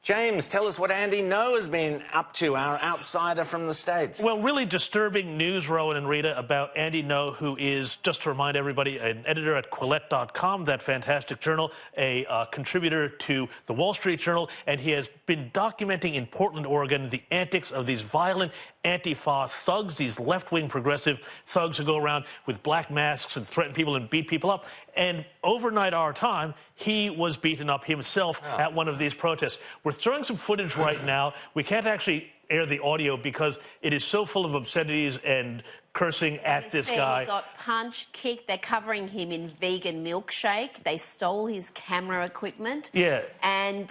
James, tell us what Andy Ngo has been up to, our outsider from the States. Well, really disturbing news, Rowan and Rita, about Andy Ngo, who is, just to remind everybody, an editor at Quillette.com, that fantastic journal, a contributor to the Wall Street Journal, and he has been documenting in Portland, Oregon, the antics of these violent Antifa thugs, these left-wing progressive thugs who go around with black masks and threaten people and beat people up. And overnight our time, he was beaten up himself at one of these protests. We're throwing some footage right now. We can't actually air the audio because it is so full of obscenities and cursing at this guy. He got punched, kicked. They're covering him in vegan milkshake. They stole his camera equipment. Yeah. And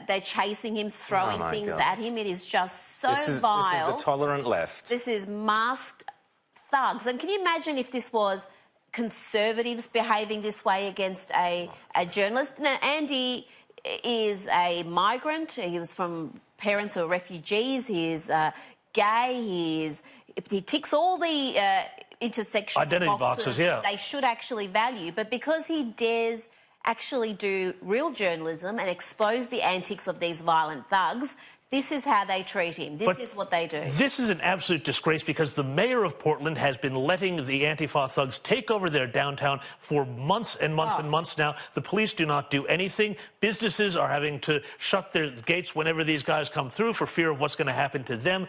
they're chasing him, throwing things at him. It is just so vile. This is the tolerant left. This is masked thugs. And can you imagine if this was conservatives behaving this way against a journalist? Now, Andy is a migrant. He was from parents who are refugees. He is gay. He ticks all the intersection identity boxes yeah. They should actually value. But because he dares actually do real journalism and expose the antics of these violent thugs, this is how they treat him. This is what they do. This is an absolute disgrace because the mayor of Portland has been letting the Antifa thugs take over their downtown for months and months and months now. The police do not do anything. Businesses are having to shut their gates whenever these guys come through for fear of what's going to happen to them.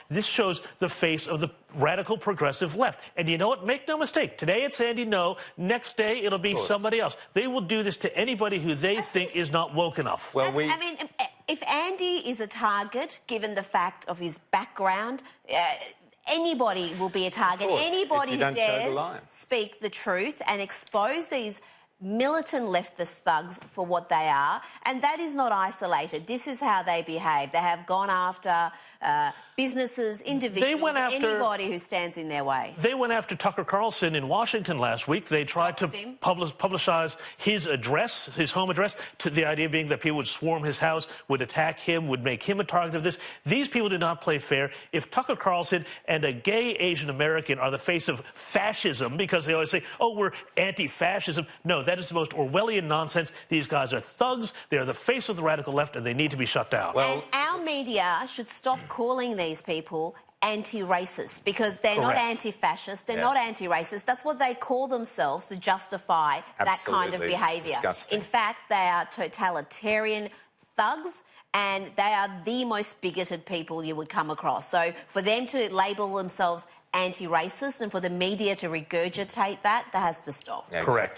This shows the face of the radical progressive left. And you know what? Make no mistake. Today it's Andy Ngo. Next day it'll be somebody else. They will do this to anybody who they think is not woke enough. Well, I mean, if Andy is a target, given the fact of his background, anybody will be a target. Anybody who dares speak the truth and expose these militant leftist thugs for what they are, and that is not isolated. This is how they behave. They have gone after businesses, individuals, anybody who stands in their way. They went after Tucker Carlson in Washington last week. They tried to publicize his address, his home address, to the idea being that people would swarm his house, would attack him, would make him a target of this. These people do not play fair. If Tucker Carlson and a gay Asian American are the face of fascism, because they always say, oh, we're anti-fascism, no, that is the most Orwellian nonsense. These guys are thugs. They are the face of the radical left, and they need to be shut down. Well, and our media should stop calling these people anti-racist because they're not anti-fascist, they're not anti-racist. That's what they call themselves to justify that kind of behaviour. In fact, they are totalitarian thugs, and they are the most bigoted people you would come across. So for them to label themselves anti-racist and for the media to regurgitate that has to stop. Yeah, correctly.